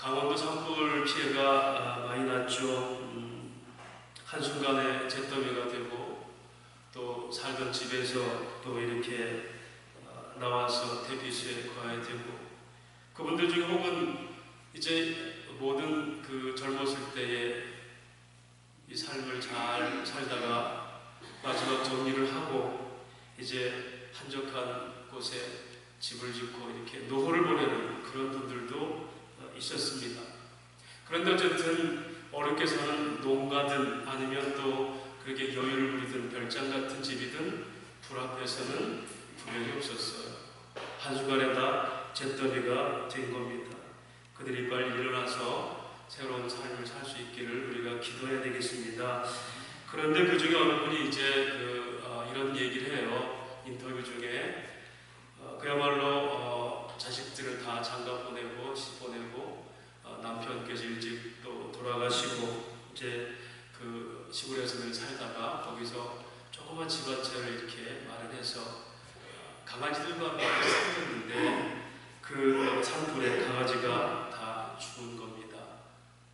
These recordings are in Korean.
강원도 산불 피해가 많이 났죠. 한순간에 잿더미가 되고 또 살던 집에서 또 이렇게 나와서 대피소에 가야 되고, 그분들 중에 혹은 이제 모든 그 젊었을 때의 이 삶을 잘 살다가 마지막 정리를 하고 이제 한적한 곳에 집을 짓고 이렇게 노후를 보내는 그런 분들도 있었습니다. 그런데 어쨌든 어렵게 사는 농가든 아니면 또 그렇게 여유를 부리던 별장 같은 집이든 불 앞에서는 분명히 없었어요. 한순간에 다 잿더미가 된 겁니다. 그들이 빨리 일어나서 새로운 삶을 살 수 있기를 우리가 기도해야 되겠습니다. 그런데 그 중에 어느 분이 이제 이런 얘기를 해요. 인터뷰 중에 그야말로 자식들을 다 장가 보내고 시 보내고 남편께서 일찍 또 돌아가시고 이제 그 시골에서 늘 살다가 거기서 조그만 집 한 채를 이렇게 마련해서 강아지들과 함께 살았는데 그 산불에 강아지가 다 죽은 겁니다.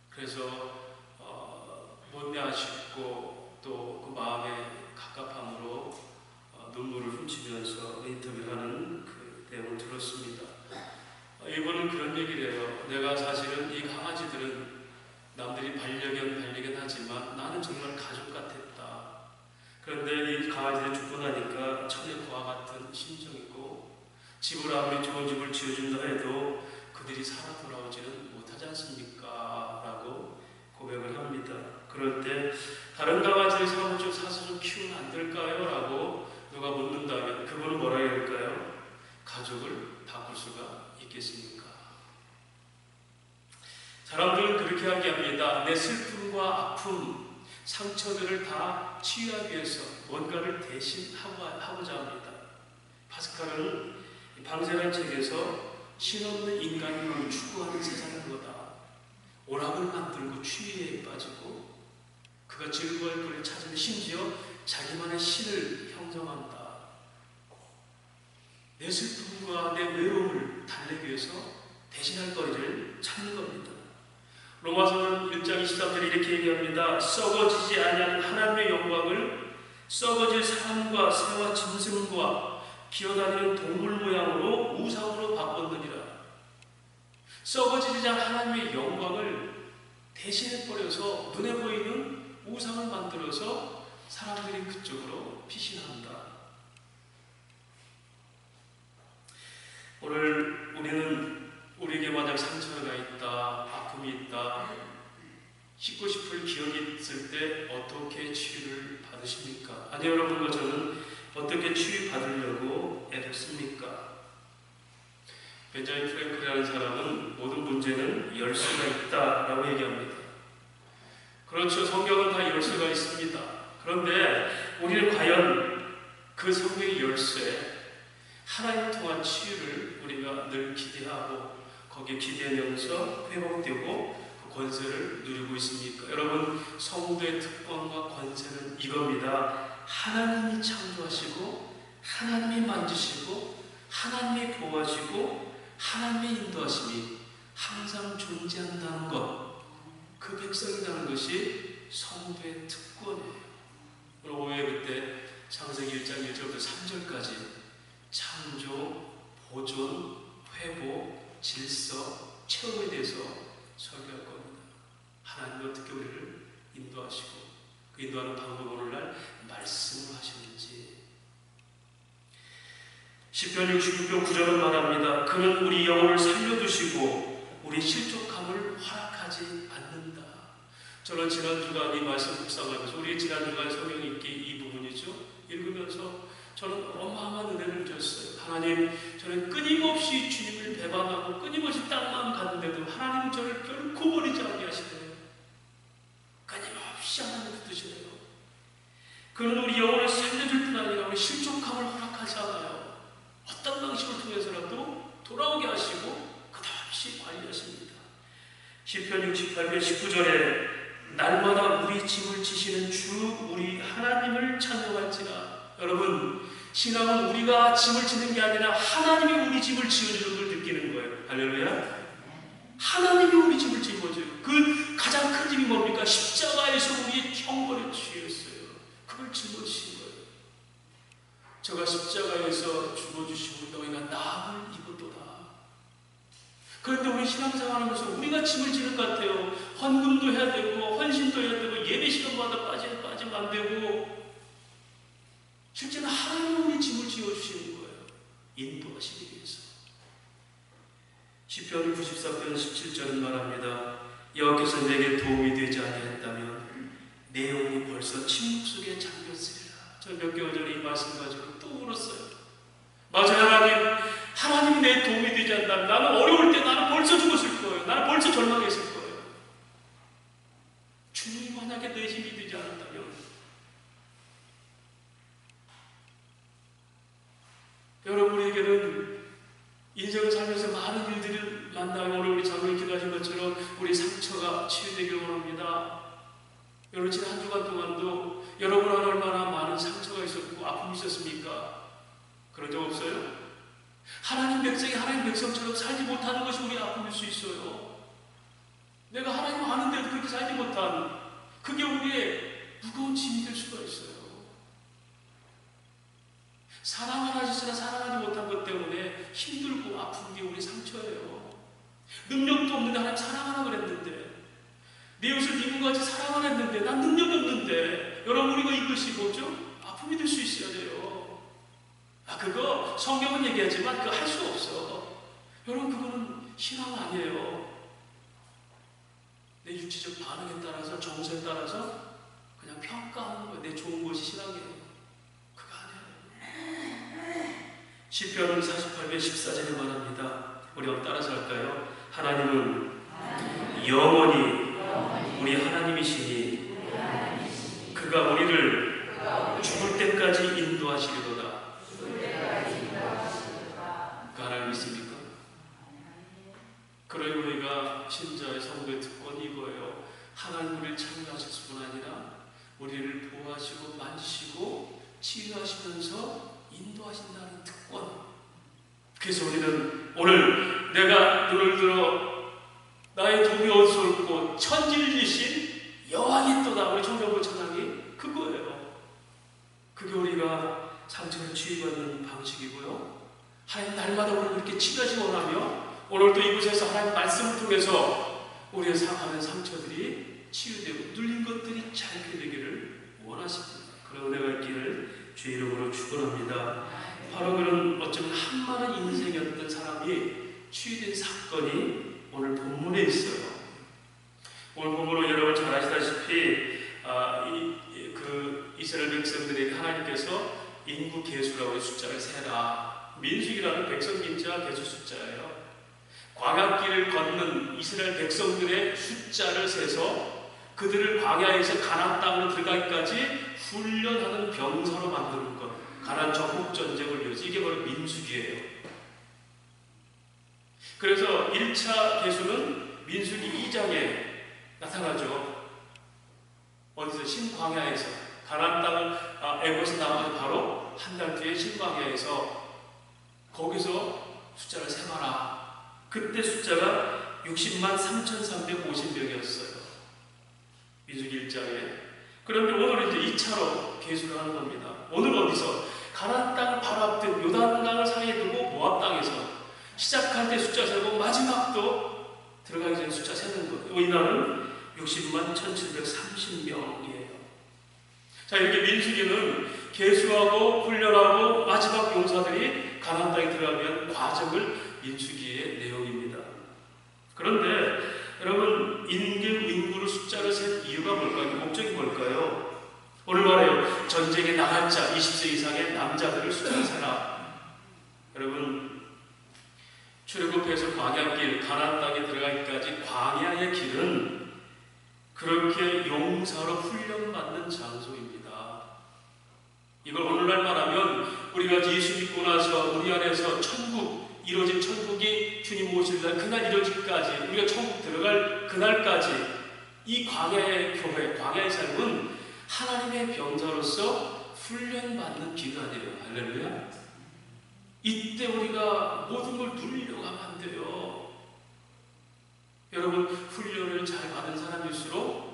그래서 못내 아쉽고 또 그 마음의 갑갑함으로 눈물을 훔치면서 인터뷰하는 그 내용을 들었습니다. 이분은 그런 얘기를 해요. 내가 사실은 이 강아지들은 남들이 반려견 하지만 나는 정말 가족 같았다. 그런데 이 강아지들이 죽고 나니까 천의 고와 같은 심정이고, 집을 아무리 좋은 집을 지어준다 해도 그들이 살아 돌아오지는 못하지 않습니까? 라고 고백을 합니다. 그럴 때 다른 강아지를 사서 좀 키우면 안 될까요? 라고 누가 묻는다면 그분은 뭐라 해야 할까요? 가족을 바꿀 수가 있겠습니까? 사람들은 그렇게 이야기합니다. 내 슬픔과 아픔, 상처들을 다 치유하기 위해서 뭔가를 대신하고자 합니다. 파스칼은 방세란 책에서 신없는 인간을 추구하는 세상인 거다. 오락을 만들고 추위에 빠지고 그가 즐거울 거를 찾으면 심지어 자기만의 신을 형성한다. 내 슬픔과 내 외로움을 달래기 위해서 대신할 거리를 찾는 겁니다. 로마서는 1장 23절에 이렇게 얘기합니다. 썩어지지 아니하는 하나님의 영광을 썩어질 사람과 새와 짐승과 기어다니는 동물 모양으로 우상으로 바꿨느니라. 썩어지지 않은 하나님의 영광을 대신해버려서 눈에 보이는 우상을 만들어서 사람들이 그쪽으로 피신한다. 오늘 우리는 우리에게 만약 상처가 있다, 아픔이 있다, 씻고 싶을 기억이 있을 때 어떻게 치유를 받으십니까? 아니 여러분과 저는 어떻게 치유받으려고 애썼습니까? 벤자민 프랭클이라는 사람은 모든 문제는 열쇠가 있다라고 얘기합니다. 그렇죠. 성경은 다 열쇠가 있습니다. 그런데 우리는 과연 그 성경의 열쇠, 하나님을 통한 치유를 우리가 늘 기대하고 거기에 기대하면서 회복되고 그 권세를 누리고 있습니까? 여러분, 성도의 특권과 권세는 이겁니다. 하나님이 창조하시고 하나님이 만지시고 하나님이 보호하시고 하나님의 인도하심이 항상 존재한다는 것, 그 백성이라는 것이 성도의 특권이에요. 오늘 오후에 그때 창세기 1장 1절부터 3절까지 창조, 보존, 회복, 질서, 체험에 대해서 설교할 겁니다. 하나님이 어떻게 우리를 인도하시고 그 인도하는 방법 오늘날 말씀을 하시는지. 시편 66편 9절은 말합니다. 그는 우리 영혼을 살려두시고 우리 실족함을 허락하지 않는다. 저는 지난주간 이 말씀 묵상하면서 우리 지난주간 성경 읽기 이 부분이죠. 읽으면서 저는 어마어마한 은혜를 줬어요. 하나님, 저는 끊임없이 주님을 배반하고 끊임없이 땅만 갔는데도 하나님은 저를 결코 버리지 않게 하시네요. 끊임없이 하나님 붙드시네요. 그는 우리 영혼을 살려줄 뿐 아니라 우리 실족함을 허락하지 않아요. 어떤 방식을 통해서라도 돌아오게 하시고 끝없이 관리하십니다. 시편 68편 19절에 날마다 우리 짐을 지시는 주 우리 하나님을 찬양할지라. 여러분, 신앙은 우리가 짐을 지는 게 아니라 하나님이 우리 짐을 지어주는 걸 느끼는 거예요. 할렐루야. 하나님이 우리 짐을 짊어져요. 그 가장 큰 짐이 뭡니까? 십자가에서 우리의 형벌의 죄였어요. 그걸 짊어지신 거예요. 저가 십자가에서 죽어주시고 너희가 나음을 입었도다. 그런데 우리 신앙생활하면서 우리가 짐을 지는 것 같아요. 헌금도 해야 되고 헌신도 해야 되고 예배 시간마다 빠지면 안 되고, 실제는 하나님이 우리 짐을 지어주시는 거예요. 인도하시기 위해서. 시편 94편 17절은 말합니다. 여호와께서 내게 도움이 되지 아니했다면 내 영혼이 벌써 침묵 속에 잠겼으리라. 저 몇 개월 전에 이 말씀 가지고 또 울었어요. 맞아요. 하나님이 내 도움이 되지 않는다면 나는 어려울 때 나는 벌써 죽었을 거예요. 나는 벌써 절망했을 거예요. 주님이 만약에 내 힘이 되지 않았다면, 여러분, 우리에게는 인생을 살면서 많은 일들을 만나요. 오늘 우리 장로님 기도하신 것처럼 우리 상처가 치유되길 원합니다. 여러분, 지난 한 주간 동안도 여러분 안에 얼마나 많은 상처가 있었고 아픔이 있었습니까? 그런 적 없어요? 하나님 백성이 하나님 백성처럼 살지 못하는 것이 우리의 아픔일 수 있어요. 내가 하나님 아는데도 그렇게 살지 못한, 그게 우리의 무거운 짐이 될 수가 있어요. 사랑을 하시으나 사랑하지 못한 것 때문에 힘들고 아픈 게 우리 상처예요. 능력도 없는데 하나님 사랑하라 그랬는데, 내 이웃을 님과 같이 사랑을 했는데 난 능력이 없는데, 여러분, 우리가 이것이 뭐죠? 아픔이 될 수 있어야 돼요. 그거 성경은 얘기하지만 그거 할 수 없어. 여러분, 그거는 신앙 아니에요. 내 육체적 반응에 따라서, 정서에 따라서 그냥 평가하는 거예요. 내 좋은 것이 신앙이에요. 그거 아니에요. 시편 48편 14절에 말합니다. 우리 한번 따라서 할까요? 하나님은 영원히 우리 하나님이시니 그가 우리를 죽을 때까지 인도하시리로다. 그 하나님 믿습니까? 그러니 우리가 신자의 성도의 특권이 이거예요. 하나님 우리를 창조하실 뿐 아니라 우리를 보호하시고 만지시고 치유하시면서 인도하신다는 특권. 그래서 우리는 오늘 내가 눈을 들어 나의 도움이 어디서 올고 천지를 지신 여호와가 있도다. 우리 청정부 찬양이 그거예요. 그게 우리가 상처를 치유받는 방식이고요. 하나님 날마다 우리를 그렇게 치유하시기 원하며, 오늘도 이곳에서 하나님 말씀을 통해서 우리의 상하는 상처들이 치유되고 눌린 것들이 잘 되기를 원하십니다. 그런 은혜가 있기를 주의 이름으로 축원합니다. 바로 그런 어쩌면 한많은 인생이었던 사람이 치유된 사건이 오늘 본문에 있어요. 오늘 본문은 여러분 잘 아시다시피 이스라엘 백성들에게 하나님께서 인구 계수라고 숫자를 세라. 민수기라는 백성 민자 계수 숫자예요. 광야길을 걷는 이스라엘 백성들의 숫자를 세서 그들을 광야에서 가나안 땅으로 들어가기까지 훈련하는 병사로 만드는 것. 가나안 정복 전쟁을 위해서. 이게 바로 민수기예요. 그래서 1차 계수는 민수기 2장에 나타나죠. 어디서? 신광야에서. 가나안 땅을 애고에서 나와서 바로 한 달 뒤에 신광야에서 거기서 숫자를 세봐라. 그때 숫자가 60만 3,350명이었어요. 민수기 1장에. 그런데 오늘 이제 2차로 계수를 하는 겁니다. 오늘 어디서? 가나안 땅 바로 앞에 요단강을 사이에 두고 모압 땅에서 시작할 때 숫자 세고 마지막도 들어가기 전에 숫자 세는 거예요. 이날은 60만 1,730명이에요. 자, 이렇게 민수기는 계수하고 훈련하고 마지막 용사들이 가나안 땅에 들어가면 과정을 민수기의 내용입니다. 그런데 여러분, 인구를 숫자를 센 이유가 뭘까요? 목적이 뭘까요? 오늘 말해요. 전쟁에 나갈 자 20세 이상의 남자들을 숫자를 세라. 여러분, 출애굽해서 광야길 가나안 땅에 들어가기까지 광야의 길은 그렇게 용사로 훈련받는 장소입니다. 이걸 오늘날 말하면 우리가 예수 믿고 나서 우리 안에서 천국 이루어진, 천국이 주님 오실 날 그날 이루어질까지, 우리가 천국 들어갈 그날까지 이 광야의 교회, 광야의 삶은 하나님의 병자로서 훈련받는 기간이에요. 할렐루야. 이때 우리가 모든 걸 누리려고 하면 안 돼요. 여러분, 훈련을 잘 받은 사람일수록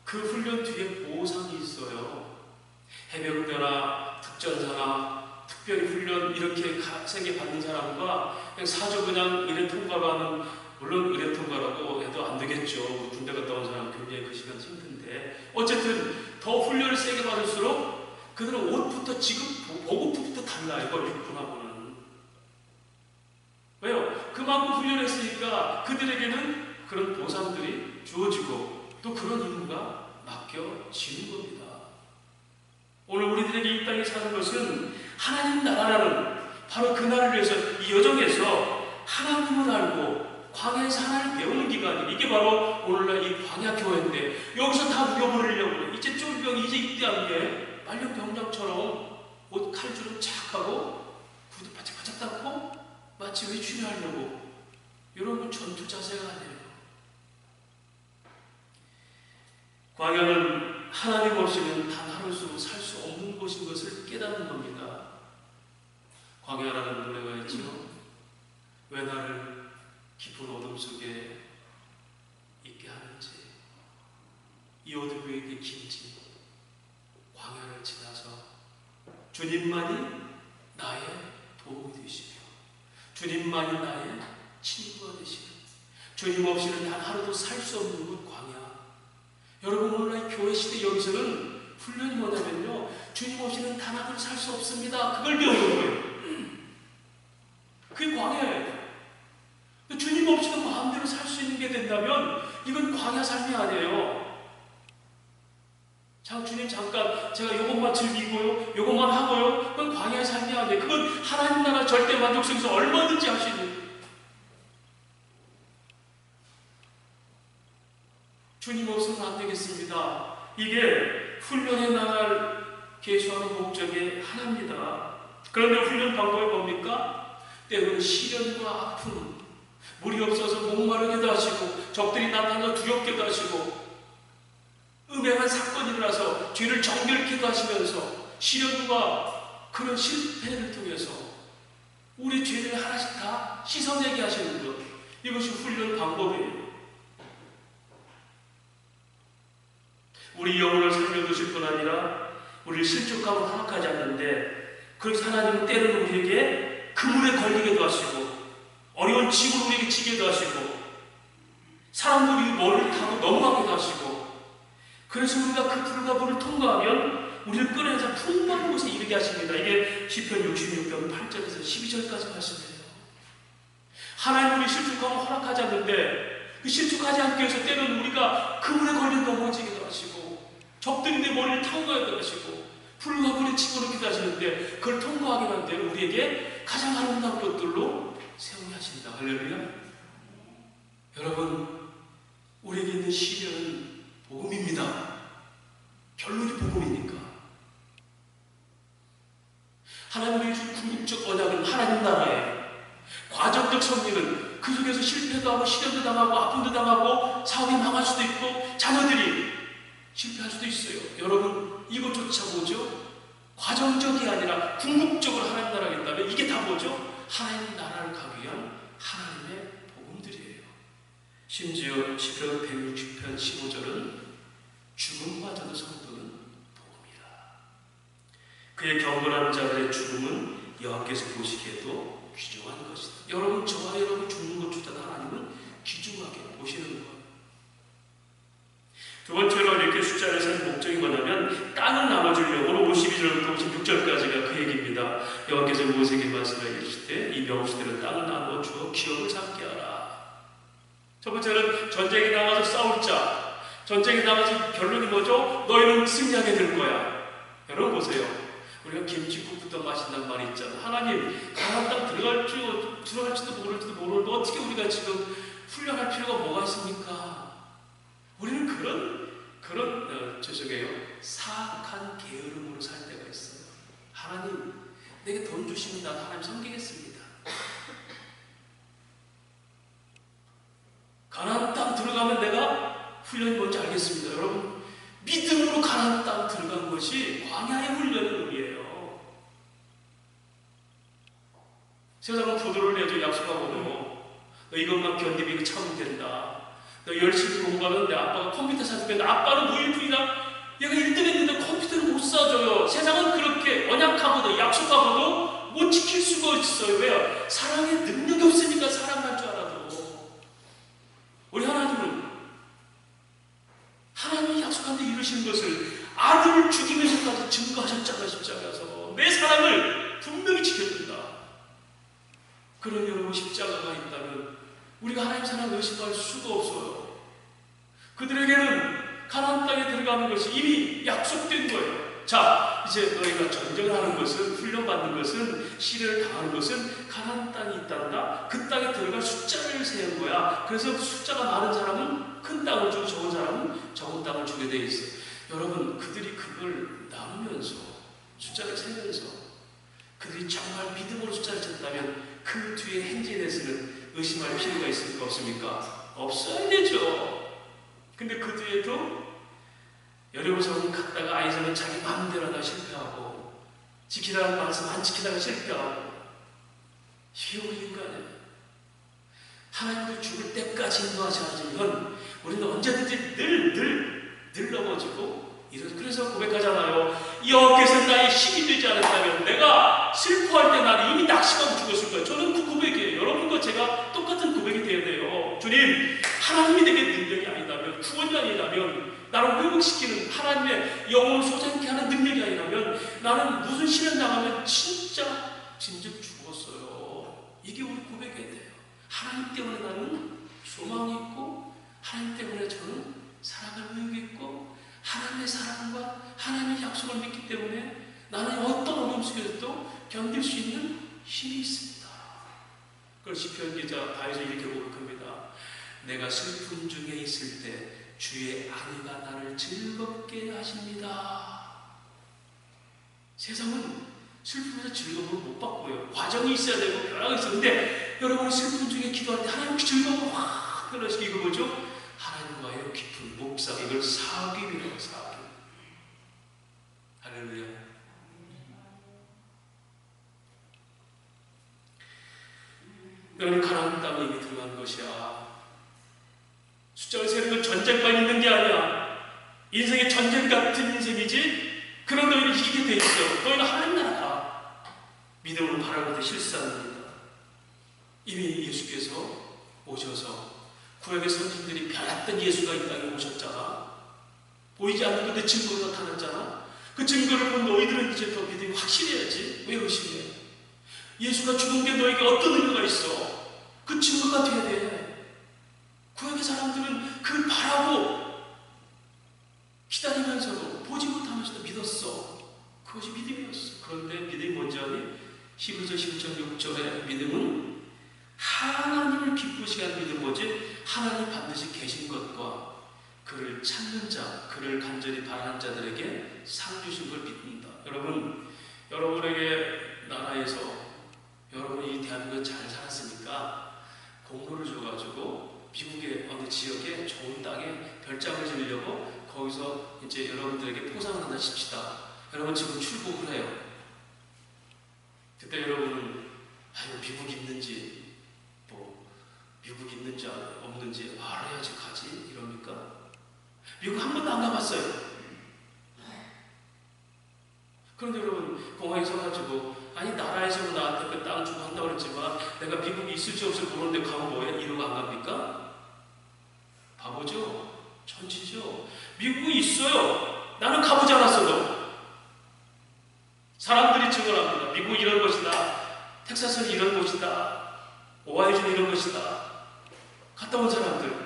그 훈련 뒤에 보상이 있어요. 해병대나 특전사나 특별히 훈련 이렇게 세게 받는 사람과 그냥 사주 그냥 의례 통과하는, 물론 의례 통과라고 해도 안 되겠죠. 군대 갔다 온 사람 굉장히 그 시간 힘든데, 어쨌든 더 훈련을 세게 받을수록 그들은 옷부터 지금 보급부터 달라요. 이걸 육군하고는. 왜요? 그만큼 훈련했으니까 그들에게는 그런 보상들이 주어지고 또 그런 임무가 맡겨지는 겁니다. 오늘 우리들에게 이 땅에 사는 것은 하나님 나라라는 바로 그 나라를 위해서 이 여정에서 하나님을 알고 광야에서 하나님을 배우는 기간이, 이게 바로 오늘날 이 광야 교회인데, 여기서 다 누겨버리려고 이제 쫄병이 이제 입대한 게 말년 병장처럼 옷 칼줄은 착 하고 구두 바짝바짝 닦고 마치 외출하려고, 이런 전투 자세가 아니에요. 광야는 하나님 없이는 단 하루도 살 수 없는 곳인 것을 깨닫는 겁니다. 광야라는 노래가 있죠. 왜 나를 깊은 어둠 속에 있게 하는지, 이 어둠이 왜 이렇게 긴지, 광야를 지나서 주님만이 나의 도움이 되시며 주님만이 나의 친구가 되시며 주님 없이는 단 하루도 살 수 없는 곳 광야. 여러분, 오늘날 교회 시대 여기서는 훈련이 뭐냐면요, 주님 없이는 단 하루도 살 수 없습니다. 그걸 배우는 거예요. 그게 광야예요. 주님 없이도 마음대로 살 수 있는 게 된다면 이건 광야 삶이 아니에요. 주님 잠깐 제가 요것만 즐기고요, 요것만 하고요, 그건 광야의 삶이 아니에요. 그건 하나님 나라 절대 만족 속에서 얼마든지 할 수 있는, 주님 없으면 안 되겠습니다. 이게 훈련의 나라를 계수하는 목적의 하나입니다. 그런데 훈련 방법이 뭡니까? 때로는 시련과 아픔, 물이 없어서 목마르게도 하시고 적들이 나타나서 두렵게도 하시고 음행한 사건이 일어나서 죄를 정결케도 하시면서 시련과 그런 실패를 통해서 우리 죄를 하나씩 다 씻어내게 하시는 것, 이것이 훈련 방법이에요. 우리 영혼을 살려두실 뿐 아니라 우리를 실족하고 허락하지 않는데, 그래서 하나님은 때로는 우리에게 그물에 걸리게도 하시고 어려운 짐을 우리에게 지게도 하시고 사람들이 머리를 타고 넘어가기도 하시고, 그래서 우리가 그 불과 물을 통과하면 우리를 끌어내서 풍부한 곳에 이르게 하십니다. 이게 시편 66편 8절에서 12절까지 말씀이에요. 하나님 우리 실족하고 허락하지 않는데, 그 실족하지 않기 위해서 때로는 우리가 그물에 걸려 넘어지기도 하시고 적들이 내 머리를 타고 가기도 하시고 불과 물에 집어넣기도 하시는데, 그걸 통과하게 한 데는 우리에게 가장 아름다운 것들로 세우게 하신다. 할렐루야. 여러분, 우리에게 있는 시련은 복음입니다. 결론이 복음이니까. 하나님의 준 궁극적 언약은 하나님 나라에, 과정적 섭리는 그 속에서 실패도 하고 시련도 당하고 아픔도 당하고 사업이 망할 수도 있고 자녀들이 실패할 수도 있어요. 여러분, 이것조차 뭐죠? 과정적이 아니라 궁극적으로 하나님 나라겠다면 이게 다 뭐죠? 하나님 나라를 가기 위한 하나님의 복음들이에요. 심지어 시편 160편 15절은 죽음마저도 성도는 복음이라. 그의 경건한 자들의 죽음은 여호와께서 보시기에도 귀중한 것이다. 여러분, 저와 여러분 죽는 것조차 하나님은 귀중하게 보시는 거예요. 두 번째로 이렇게 숫자를 세는 목적이 뭐냐면, 땅을 나눠주려고. 오늘 52절부터 56절까지가 그 얘기입니다. 여호와께서 모세에게 말씀하여 이르실 때 이 명수들은 땅을 나누어 주어 기업을 삼게 하라. 첫 번째는 전쟁에 나가서 싸울 자, 전쟁에 나가서 결론이 뭐죠? 너희는 승리하게 될 거야. 여러분 보세요. 우리가 김치국부터 마신다는 말이 있잖아. 하나님, 가나안 땅 들어갈지도 모를지도 모르는데 어떻게 우리가 지금 훈련할 필요가 뭐가 있습니까? 우리는 죄송해요, 사악한 게으름으로 살 때가 있어요. 하나님, 내게 돈 주시면 난 하나님 섬기겠습니다. 가나안 땅 들어가면 내가 훈련이 뭔지 알겠습니다. 여러분, 믿음으로 가나안 땅 들어간 것이 광야의 훈련의 의미예요. 세상은 포도를 내줘 약속하고 너 이것만 견디면 이거 참으면 된다. 너 열심히 공부하면 내 아빠가 컴퓨터 사줄게. 아빠는 무일푼이라 얘가 1등 했는데 컴퓨터를 못 사줘요. 세상은 그렇게 언약하고도 약속하고도 못 지킬 수가 있어요. 왜요? 사랑의 능력이 없으니까 사랑할 줄 알아도. 우리 하나님은 하나님이 약속한 데 이루시는 것을 아들을 죽이면서까지 증거하셨잖아요. 십자가에서 내 사랑을 분명히 지켜준다. 그런 여러분 십자가가 있다면 우리가 하나님 사랑을 의심할 수가 없어요. 그들에게는 가나안 땅에 들어가는 것이 이미 약속된 거예요. 자, 이제 너희가 전쟁을 하는 것은, 훈련받는 것은, 시련을 당하는 것은 가나안 땅이 있단다. 그 땅에 들어갈 숫자를 세는 거야. 그래서 숫자가 많은 사람은 큰 땅을 주고 적은 사람은 적은 땅을 주게 돼 있어요. 여러분, 그들이 그걸 나누면서 숫자를 세면서 그들이 정말 믿음으로 숫자를 쳤다면 그 뒤에 행진에 대해서는 의심할 필요가 있습니까? 없습니까? 없어야 되죠. 근데 그 뒤에도 여리고성은 갔다가 아이삭은 자기 마음대로 하다 실패하고 지키다가 말씀 안 지키다가 실패하고 이게 우리 인간이에요. 하나님을 죽을 때까지 인도하지 않으면 우리는 언제든지 늘 넘어지고 그래서 고백하잖아요. 여호와께서 나의 힘이 되지 않았다면 내가 슬퍼할 때 나는 이미 낙심하고 죽었을 거예요. 저는 그 고백이에요. 여러분과 제가 똑같은 고백이 돼야 돼요. 주님, 하나님이 내게 능력이 아니라면, 구원이 아니라면, 나를 회복시키는 하나님의 영혼을 소생케 하는 능력이 아니라면 나는 무슨 시련 당하면 진짜 죽었어요. 이게 우리 고백이 돼요. 하나님 때문에 나는 소망이 있고 하나님 때문에 저는 사랑할 의욕이 있고 하나님의 사랑과 하나님의 약속을 믿기 때문에 나는 어떤 어려움 속에서도 견딜 수 있는 힘이 있습니다. 그걸 시편 기자 다윗이 이렇게 고백합니다. 내가 슬픔 중에 있을 때 주의 안위가 나를 즐겁게 하십니다. 세상은 슬픔에서 즐거움을 못 바꿔요. 과정이 있어야 되고 변화가 있어요. 근데 여러분이 슬픔 중에 기도할 때 하나님 그 즐거움을 확 변화시키고 이거 뭐죠? 하나님과의 깊은 묵상, 이걸 사귐이라고 사귐. 할렐루야. 너는 가나안 땅에 이미 들어간 것이야. 숫자를 세는 건 전쟁만 있는 게 아니야. 인생의 전쟁 같은 인생이지. 그런 너희는 이기게 돼 있어. 너희는 하나님 나라가 믿음으로 바라보되 실수하는 겁니다. 이미 예수께서 오셔서 구약의 선진들이 변했던 예수가 이 땅에 오셨잖아. 보이지 않는 건데 증거가 나타났잖아. 그 증거를 본 너희들은 이제 더 믿음이 확실해야지. 왜 의심해? 예수가 죽은 게 너에게 어떤 의미가 있어? 그 증거가 돼야 돼. 구약의 사람들은 그걸 바라고 기다리면서도 보지 못하면서도 믿었어. 그것이 믿음이었어. 그런데 믿음이 뭔지 아니? 히브리서 10장 6절에 믿음은 하나님을 기쁘시게 하는 믿음 뭐지? 하나님 반드시 계신 것과 그를 찾는 자, 그를 간절히 바라는 자들에게 상 주신 걸 믿는다. 여러분, 여러분에게 나라에서 여러분이 이 대한민국에 잘 살았으니까 공로를 줘가지고 미국의 어느 지역에 좋은 땅에 별장을 지으려고 거기서 이제 여러분들에게 포상을 한다 칩시다. 여러분 지금 출국을 해요. 그때 여러분은 아유 미국 있는지 미국 있는지 없는지 알아야지 가지 이럽니까? 미국 한 번도 안 가봤어요. 그런데 여러분 공항에 서가지고 아니 나라에서 나한테 그 땅 주고 한다고 그랬지만 내가 미국이 있을지 없을지 모르는데 가면 뭐야? 이러고 안 갑니까? 바보죠? 천치죠? 미국이 있어요. 나는 가보지 않았어도 사람들이 증언합니다. 미국이 이런 것이다. 텍사스는 이런 곳이다. 오하이오는 이런 것이다. 갔다 온 사람들.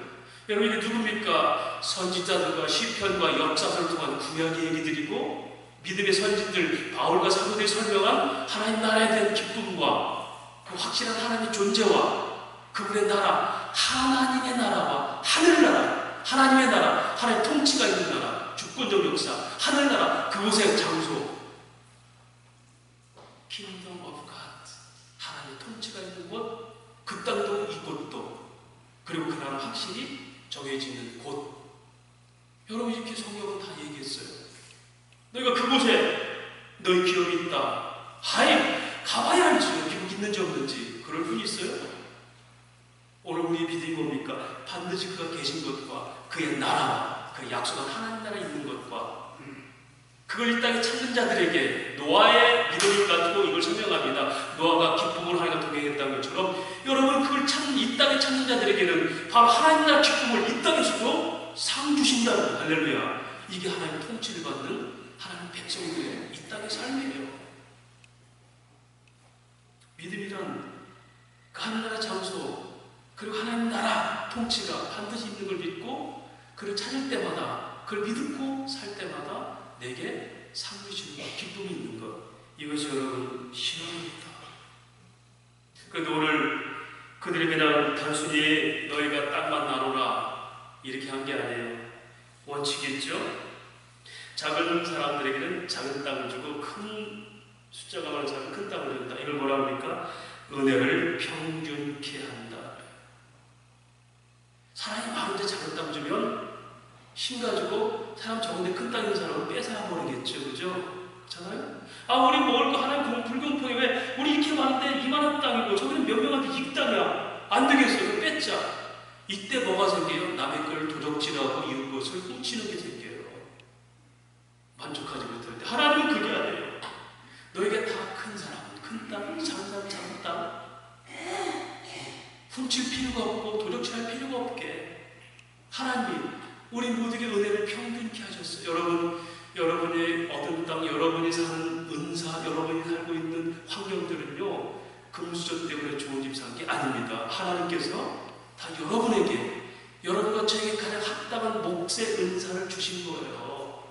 여러분 이게 누굽니까? 선지자들과 시편과 역사서를 통한 구약의 얘기들이고 믿음의 선지들 바울과 사도들이 설명한 하나님 나라에 대한 기쁨과 그 확실한 하나님의 존재와 그분의 나라, 하나님의 나라와 하늘나라, 하나님의 나라, 하나님의 통치가 있는 나라, 주권적 역사, 하늘나라, 그곳의 장소 Kingdom of God, 하나님의 통치가 있는 곳, 그 땅도 이곳도, 그리고 그 나라 확실히 정해지는 곳. 여러분 이렇게 성경은 다 얘기했어요. 너희가 그곳에 너희 기업이 있다. 하이 가봐야 알지. 기업 있는지 없는지. 그럴 분이 있어요? 오늘 우리의 믿음이 뭡니까? 반드시 그가 계신 것과 그의 나라와 그 약속한 하나님 나라에 있는 것과 그걸 이 땅에 찾는 자들에게 노아의 믿음을 가지고 이걸 설명합니다. 노아가 기쁨을 하나님과 동행했다는 것처럼 여러분 그걸 찾는 이 땅에 찾는 자들에게는 바로 하나님 나라 기쁨을 이 땅에서도 상 주신다는 거예요. 할렐루야. 이게 하나님의 통치를 받는 하나님 백성들의 이 땅의 삶이에요. 믿음이란 그 하나님나라 장소 그리고 하나님 나라 통치가 반드시 있는 걸 믿고 그를 찾을 때마다 그를 믿고 살 때마다 내게 상 주시는 것, 기쁨이 있는 것, 이것이 여러분 신앙입니다. 그런데 오늘 그들이 그냥 단순히 너희가 땅만 나누라 이렇게 한 게 아니에요. 원칙이 있죠. 작은 사람들에게는 작은 땅을 주고 큰 숫자가 많은 사람은 큰 땅을 준다. 이걸 뭐라 합니까? 은혜를 평균케 한다. 사람이 많은데 작은 땅 주면 힘 가지고 사람 적은데 큰 땅 있는 사람은 뺏어야 모르겠죠. 그죠? 그렇잖아요? 아, 우리 먹을 거 하나님 불공평해. 왜? 우리 이렇게 많은데 이만한 땅이고 저기는 몇 명한테 이 땅이야. 안 되겠어. 그럼 뺏자. 이때 뭐가 생겨요? 남의 걸 도적질하고 이웃 것을 훔치는 게 생겨요. 만족하지 못할 때. 하나님은 그게 아니에요. 너에게 다 큰 사람은 큰 땅, 작은 사람은 작은 땅. 훔칠 필요가 없고 도적질할 필요가 없게 하나님이 우리 모두에게 은혜를 평균케 하셨어요. 여러분이 얻은 땅, 여러분이 사는 은사, 여러분이 살고 있는 환경들은요 금수저 때문에 좋은 집 산 게 아닙니다. 하나님께서 다 여러분에게 여러분과 저에게 가장 합당한 몫의 은사를 주신 거예요.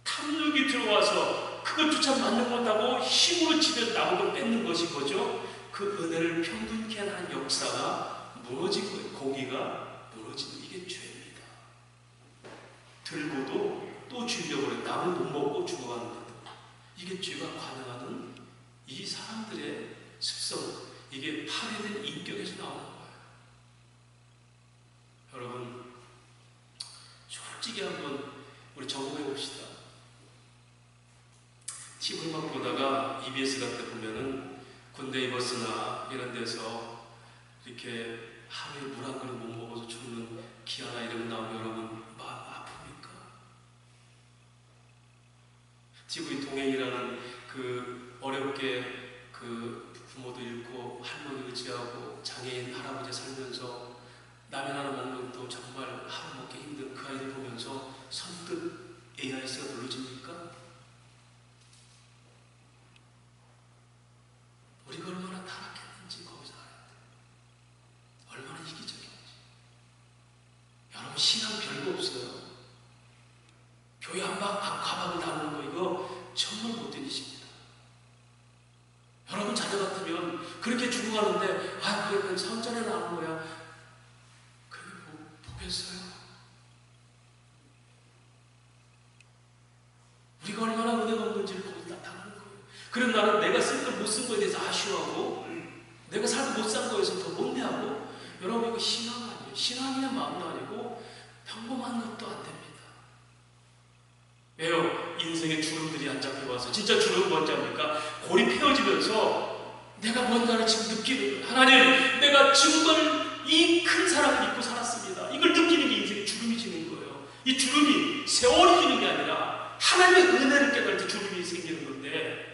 탐욕이 들어와서 그것조차 맞는 것하고 힘으로 집에 남은 걸 뺏는 것이 뭐죠? 그 은혜를 평균케 하는 역사가 무너진 거예요. 고기가 무너지는 이게 죄입니다. 들고도 또 주려고 해. 남은 못 먹고 죽어가는데도 이게 죄가 관여하는 이 사람들의 습성, 이게 파괴된 인격에서 나오는 거예요. 여러분 솔직히 한번 우리 점검해 봅시다. TV만 보다가 EBS 같은 데 보면은 군데이버스나 이런 데서 이렇게 하루에 물 한 그릇 못 먹어서 죽는 기아나 이런 거 나오면 여러분 마음 아픕니까? TV 동행이라는 그 어렵게 그 부모도 잃고 할머니 의지하고 장애인 할아버지 살면서 라면 하나 먹는 또 정말 하루 먹기 힘든 그 아이들 보면서 선뜻 AIS가 눌러집니까? 우리가 얼마나 타락했는지 거기서 알아야 돼. 얼마나 이기적인지. 여러분 신앙 별거 없어요. 교회 가방을 나누는 거 이거 정말 못된 짓입니다. 여러분 자녀 같으면 그렇게 죽어가는데 그래 그냥 성전에 나누는 거야. 그게 보겠어요? 우리가 얼마나 은혜가 없는지를 거기서 나타나는 거예요. 그럼 나는 내가 쓸 걸 못 쓴 거에 대해서 아쉬워하고 내가 살고 못 산 거에서 더 못내하고 여러분 이거 신앙 아니에요. 신앙이란 마음도 아니고 평범한 것도 안 됩니다. 왜요? 인생의 주름들이 안 잡혀와서 진짜 주름은 뭔지 압니까? 골이 펴지면서 내가 뭔가를 지금 느끼는 거예요. 하나님 내가 지금까지 이 큰 사랑을 잊고 살았습니다. 이걸 느끼는 게 인생의 주름이 지는 거예요. 이 주름이 세월이 지는 게 아니라 하나님의 은혜를 깨달을 때 주름이 생기는 건데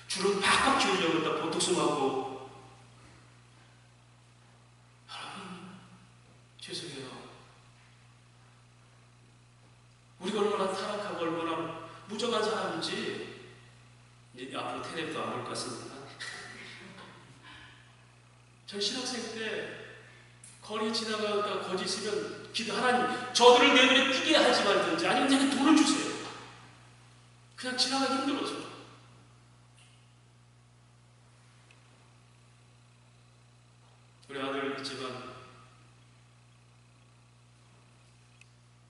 주름 팍팍 지우려고 했다 보톡스 맞고 여러분 죄송해요. 우리가 얼마나 타락하고 얼마나 무정한 사람인지 이제 앞으로 텔레비도 안 볼 것 같습니다. 전 신학생 때 거리 지나가다가 거지 있으면 기도 하나님 저들을 내 눈에 띄게 하지 말든지 아니면 내게 돈을 주세요. 그냥 지나가기 힘들어서. 우리 아들 있지만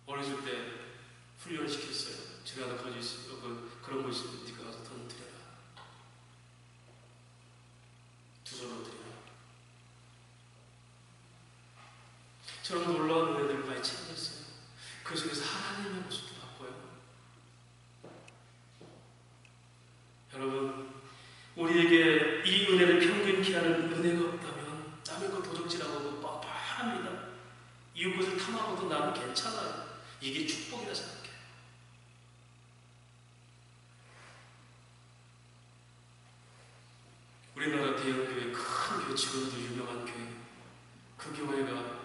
어렸을 때 훈련을 시켰어요. 제가 하나 거지 있으면 그런 거 있으면 네가 가서 돈 드려라. 두 손으로 드려라. 저런 놀라운 은혜들을 많이 체험했어요. 그 속에서 하나님의 모습도 봤고요. 여러분 우리에게 이 은혜를 평균케 하는 은혜가 없다면 이웃것을 탐하고도 나는 괜찮아요. 이게 축복이라 생각해요. 우리나라 대형교회, 큰 교회, 지금도 유명한 교회, 그 교회가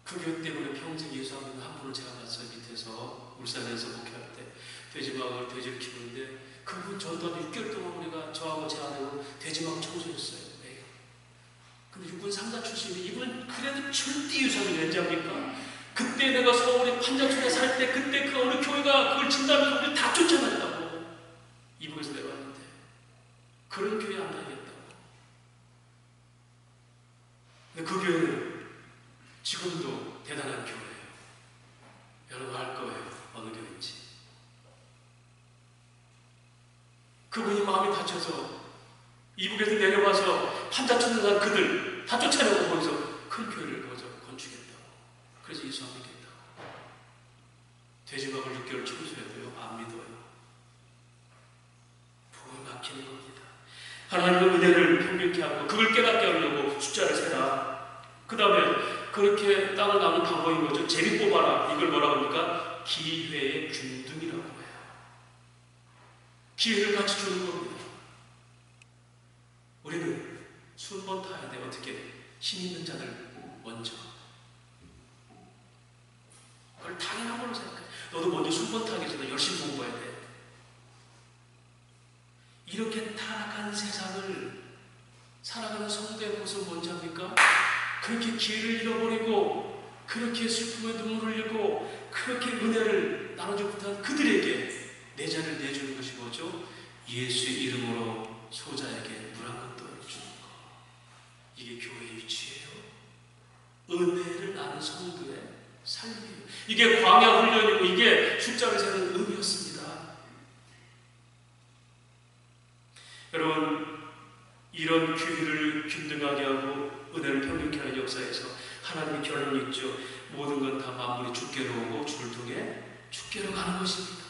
그 교회 때문에 평생 예수 안 믿는 한 분을 제가 봤어요. 밑에서 울산에서 목회할 때 돼지막을 돼지를 키우는데 그분 전도한 6개월 동안 우리가 저하고 제 아내로 돼지막 청소했어요. 매일. 근데 육군 3사 출신인데 이분은 그래도 절대 유산을 왠지 합니까? 그때 내가 서울에 판자촌에 살 때 그때 그 어느 교회가 그걸 진다면서 우리를 다 쫓아냈다고. 이북에서 내려왔는데 그런 교회 안 다니겠다고. 근데 그 교회는 지금도 대단한 교회예요. 여러분 알 거예요. 어느 교회인지. 그분이 마음이 다쳐서 이북에서 내려와서 판자촌에 산 그들 다 쫓아내고 거기서 큰 교회를 거기서 건축했다고. 그래서 예수 안 믿겠다고. 돼지막을 6개월 청소해도요 안 믿어요. 복음이 막히는 겁니다. 하나님의 은혜를 평균케 하고 그걸 깨닫게 하려고 숫자를 세라. 그 다음에 그렇게 땅을 나누는 방법인 거죠. 제비 뽑아라. 이걸 뭐라고 합니까? 기회의 균등이라고 해요. 기회를 같이 주는 겁니다. 우리는 순번 타야 돼. 어떻게? 힘 있는 자들 먼저. 그걸 당연한 걸로 생각해. 너도 먼저 순번 타기 전에 열심히 공부해야 돼. 이렇게 타락한 세상을 살아가는 성도의 모습은 뭔지 압니까? 그렇게 기회를 잃어버리고 그렇게 슬픔에 눈물을 흘리고 그렇게 은혜를 나누지 못한 그들에게 내 자를 내주는 것이 뭐죠? 예수의 이름으로 소자에게 물 한 번 떠주는 것. 이게 교회의 위치예요. 은혜를 나눈 성도의 삶이에요. 이게 광야 훈련이고 이게 숫자를 세는 의미였습니다. 여러분, 이런 기회를 균등하게 하고 은혜를 평균케 하는 역사에서 하나님의 결론이 있죠. 모든 건 다 만물이 주께로 오고 주를 통해 주께로 가는 것입니다.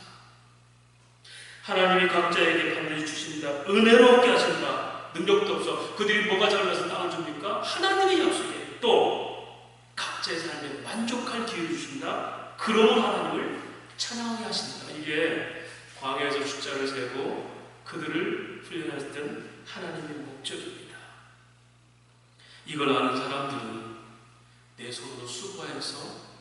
하나님이 각자에게 반드시 주신다. 은혜로 얻게 하신다. 능력도 없어. 그들이 뭐가 잘나서 땅을 줍니까? 하나님의 약속이에요. 또 각자의 삶에 만족할 기회를 주신다. 그러므로 하나님을 찬양하게 하신다. 이게 광야에서 숫자를 세고 그들을 훈련했던 하나님의 목적입니다. 이걸 아는 사람들은 내 손으로 수고해서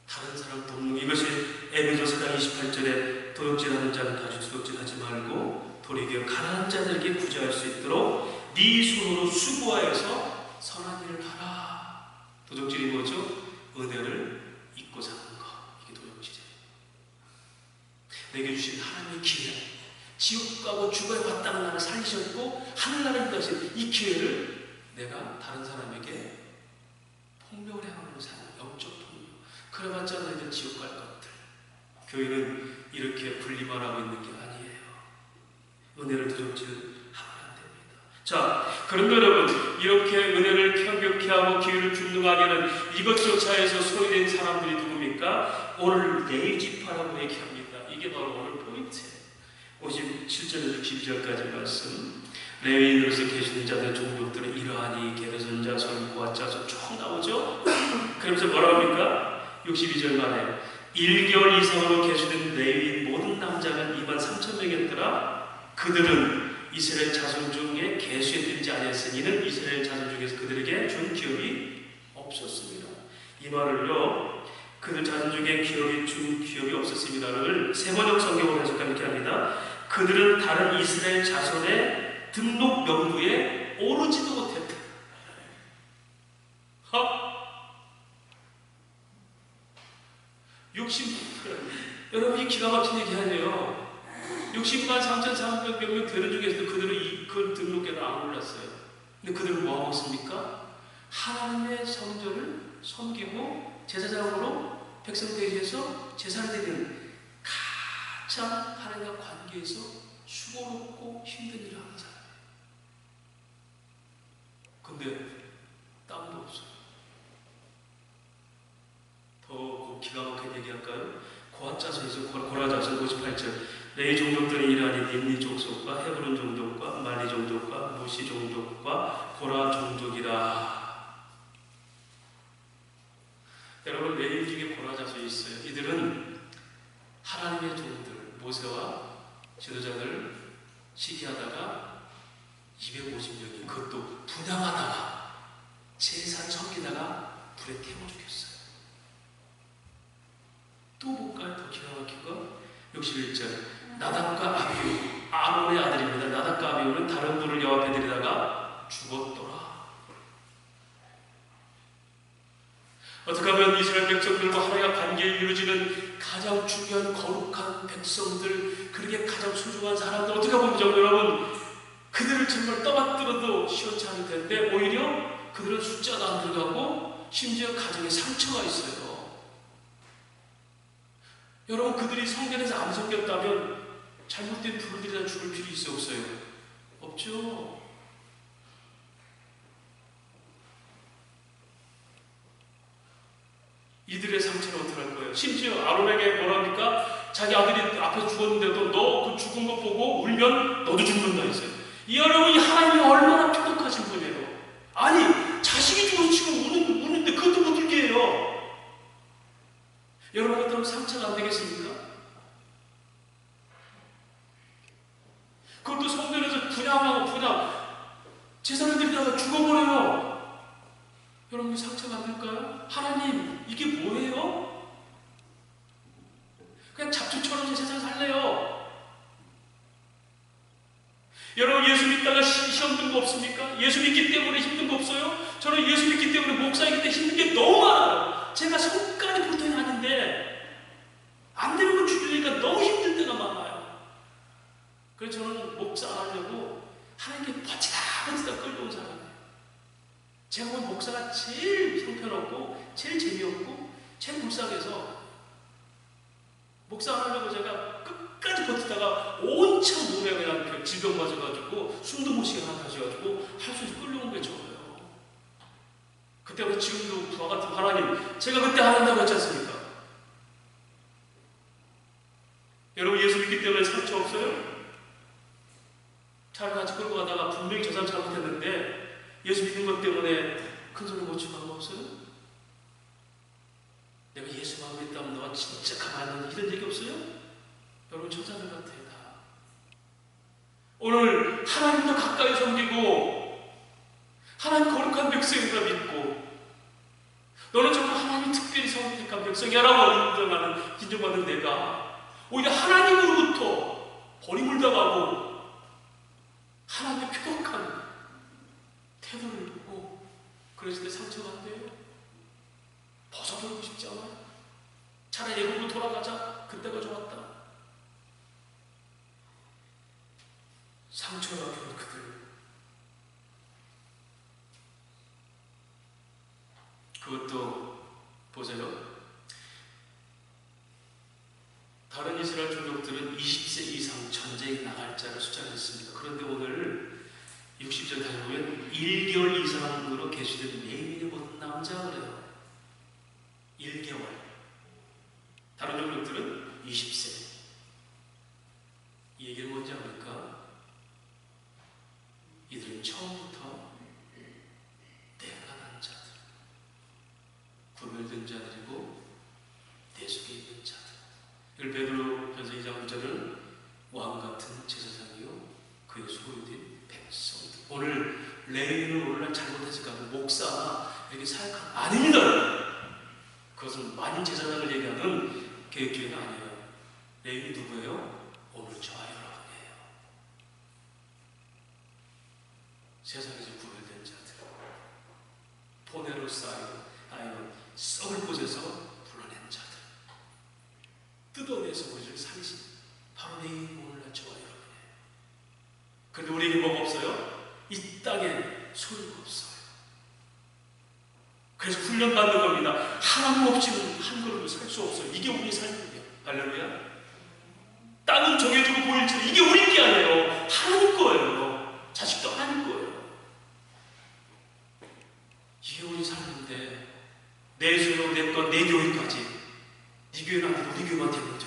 다른 사람 돕는 이것이 에베소서 4장 28절에 도둑질하는 자는 다시 도둑질하지 말고 도리어 가난한 자들에게 구제할 수 있도록 네 손으로 수고하여서 선한 일을 하라. 도둑질이 뭐죠? 은혜를 잊고 사는 것. 이게 도둑질이에요. 내게 주신 하나님의 기회, 지옥 가고 죽어야 마땅한 나를 살리셨고 하늘나라에 가신 이 기회를 내가 다른 사람에게 폭력을 행하는 사람, 영적 폭력. 그래봤자 너희들 지옥 갈 것들. 교회는 이렇게 분리만 하고 있는 게 아니에요. 은혜를 도둑질하면 안 됩니다. 자, 그런데 여러분, 이렇게 은혜를 평균케 하고 기회를 균등하게 하는 이것조차에서 소외된 사람들이 누굽니까? 오늘 레위지파라고 얘기합니다. 이게 바로 오늘 포인트예요. 57절에서 62절까지 말씀. 레위인으로서 계시는 자들 종족들은 이러하니 게르손 자손, 고앗 자손 쭉 나오죠. 그러면서 뭐라고 합니까? 62절 말에 1개월 이상으로 계시는 레위인 모든 남자는 23,000명이었더라. 그들은 이스라엘 자손 중에 계수에 들지 아니했으니는 이스라엘 자손 중에서 그들에게 준 기업이 없었습니다. 이 말을요, 그들 자손 중에 기업이 준 기업이 없었습니다를 세번역 성경으로 해석하면 이렇게 합니다. 그들은 다른 이스라엘 자손의 등록 명부에 오르지도 못했다. 여러분, 이 기가 막힌 얘기 아니에요. 60만 3,400몇 명 되는 중에서도 그들은 그 등록에는 안 올랐어요. 근데 그들은 뭐 하고 있습니까? 하나님의 성전을 섬기고 제사장으로 백성 대지에서 제사를 드리는 가장 하나님과 관계에서 수고롭고 힘든 일을 하는 사람이에요. 근데 땀도 없어요. 더 기가 막힌 얘기할까요? 고앗 자손에서 고라 자손 58절. 레위 종족들은 이러하니 림니 족속과 헤브론 종족과 말리 종족과 무시 종족과 고라 종족이라. 여러분, 레위 중에 고라자손이 있어요. 이들은 하나님의 종들 모세와 지도자들 시기하다가 250명이 그것도 분양하다가 제사 섬기다가 불에 태워 죽였어요. 또 볼까요? 더 기가 막힌 거 61절 나답과 아비후 아론의 아들입니다. 나답과 아비후는 다른 분을 여호와 앞에 드리다가 죽었더라. 어떻게 하면 이스라엘 백성들과 하나님과 관계를 이루어지는 가장 중요한 거룩한 백성들, 그렇게 가장 소중한 사람들, 어떻게 보면 여러분, 그들을 정말 떠받들어도 시원치 않을 텐데 오히려 그들은 숫자도 안 들어가고 심지어 가정에 상처가 있어요. 여러분, 그들이 성전에서 안 섬겼다면 잘못된 불들이다 죽을 필요 있어 없어요? 없죠. 이들의 상처는 어떻게 할 거예요? 심지어 아론에게 뭐라 합니까? 자기 아들이 앞에 죽었는데도 너 그 죽은 거 보고 울면 너도 죽는다 했어요. 이 여러분이 하나님이 얼마나 표독하신 분이에요. 아니, 자식이 죽어서 지금 우는데 그것도 못 울게 해요. 여러분 같으면 상처가 안 되겠습니까? 그것도 성전에서 분양 제사를 드리다가 죽어버려요. 여러분 상처가 안 될까요? 하나님, 이게 뭐예요? 그냥 잡초처럼 제 세상 살래요. 여러분, 예수 믿다가 시험 든 거 없습니까? 예수 믿기 때문에 힘든 거 없어요? 저는 예수 믿기 때문에 목사이기 때문에 힘든 게 너무 많아요. 제가 손가락이 보통이 아닌데 안 되는 걸 죽이니까 너무 힘든 때가 많아요. 그래서 저는 목사 안 하려고 하나님께 버티다 끌려온 사람이에요. 제가 본 목사가 제일 형편없고 제일 재미없고 제일 불쌍해서 목사 안 하려고 제가 끝까지 버티다가 온참 몸에 그냥 질병 맞아가지고 숨도 못 쉬게 하셔가지고 할 수 있게 끌려온 게 저예요. 그때부터 지금도 부하 같은 하나님, 제가 그때 안 한다고 했지 않습니까? 여러분, 예수 믿기 때문에 상처 없어요? 잘 같이 끌고 가다가 분명히 저 사람 잘못했는데 예수 믿는 것 때문에 큰 소리 못 치고 한 거 없어요? 내가 예수 마음에 있다면 너가 진짜 가만히 안 이런 얘기 없어요? 여러분 천사들 같아요. 다. 오늘 하나님도 가까이 섬기고 하나님 거룩한 백성이라 믿고 너는 정말 하나님 특별히 선택한 백성이라고 인정하는 내가 오히려 하나님으로부터 버림을 당하고 하나님의 표독한 태도를 보고 그랬을 때 상처가 안 돼요? 벗어버리고 싶지 않아요? 차라리 예고로 돌아가자. 그때가 좋았다. 상처가 된 그들, 그것도 보세요. 다른 이스라엘 종족들은 20세 이상 전쟁에 나갈 자를 숫자했습니다. 그런데 오늘 60절 다시 보면 1개월 이상으로 계시된 레위인이 모든 남자 그래요. 1개월. 다른 종족들은 20세. 이 얘기는 뭔지 압니까? 이들은 처음부터 때가 난 자들, 구별된 자들이고 내 속에 있는 자들. 이걸 베드로전서 2장 9절은 왕같은 제사장이요 그의 소유된 백성들. 오늘 레위인은 오늘날 잘못했을까? 목사나 이렇게 사역한 아닙니다. 그것은 만인 제사장을 얘기하는 계획주의는 아니에요. 레위인이 누구예요? 오늘 저와 여러분이에요. 세상에서 구별된 자들, 포네로 쌓인 썩을 곳에서 불러낸 자들, 뜯어내서 우리를 살리신 바로 레위인이 오늘날 저와 여러분이에요. 그런데 우리에게 뭐가 없어요? 이 땅에 소유가 없어요. 그래서 훈련받는 겁니다. 하나님 없이는 한 걸음도 살 수 없어요. 이게 우리 삶이에요. 할렐루야. 땅은 정해지고 보일지는 이게 우리 게 아니에요. 하나님 거예요. 자식도 하나님 거예요. 이게 우리 삶인데 내 소유, 내 것, 내 교회까지. 네 교회는 안 되고 우리 교회만 되면 돼.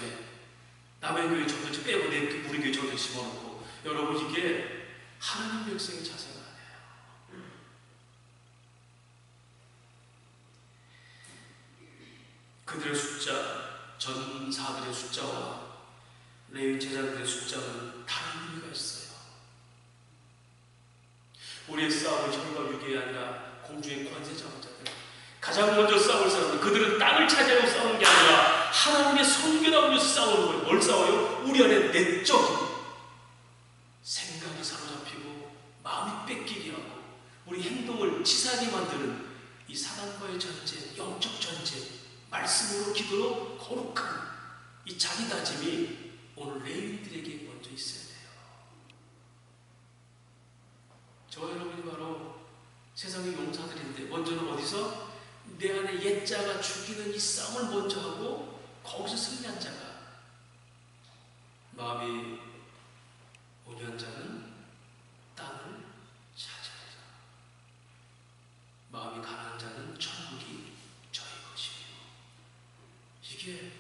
남의 교회 저도 빼고 우리 교회 저도 집어넣고. 여러분, 이게 하나님 백성의 자세가 아니에요. 그들의 숫자, 전사들의 숫자와 레위 제자들의 숫자는 다른 의미가 있어요. 우리의 싸움은 혈과 육이 아니라 공중의 권세 잡은 자들, 가장 먼저 싸울 사람들, 그들은 땅을 차지하고 싸우는 게 아니라 하나님의 성결함을 위해서 싸우는 거예요. 뭘 싸워요? 우리 안에 내적인 생각이 사로잡히고 마음이 뺏기게 하고 우리 행동을 치사하게 만드는 이 사단과의 전쟁, 영적 전쟁, 말씀으로 기도로 거룩한 이 자기 다짐이 오늘 레위인들에게 먼저 있어야 돼요. 저와 여러분이 바로 세상의 용사들인데 먼저는 어디서? 내 안에 옛자가 죽이는 이 싸움을 먼저 하고 거기서 승리한 자가, 마음이 온유한 자는 땅을 차지하리라. 마음이 가난한 자는 천국이 저희 것이에요. 이게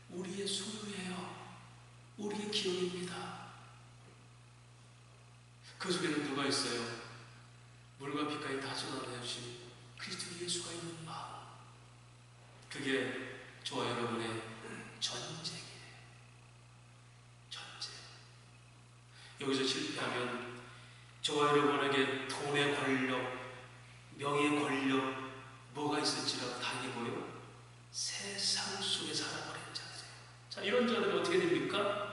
우리의 소유예요. 우리의 기업입니다. 그 속에는 누가 있어요? 물과 빛까지 다 쏟아내주신 그리스도 예수가 있는 마음. 그게 저와 여러분의 전쟁이에요. 전쟁. 여기서 실패하면 저와 여러분에게 돈의 권력, 명예의 권력, 뭐가 있을지라도 당해 보여 세상 속에 살아버린 자들이에요. 자, 이런 자들은 어떻게 됩니까?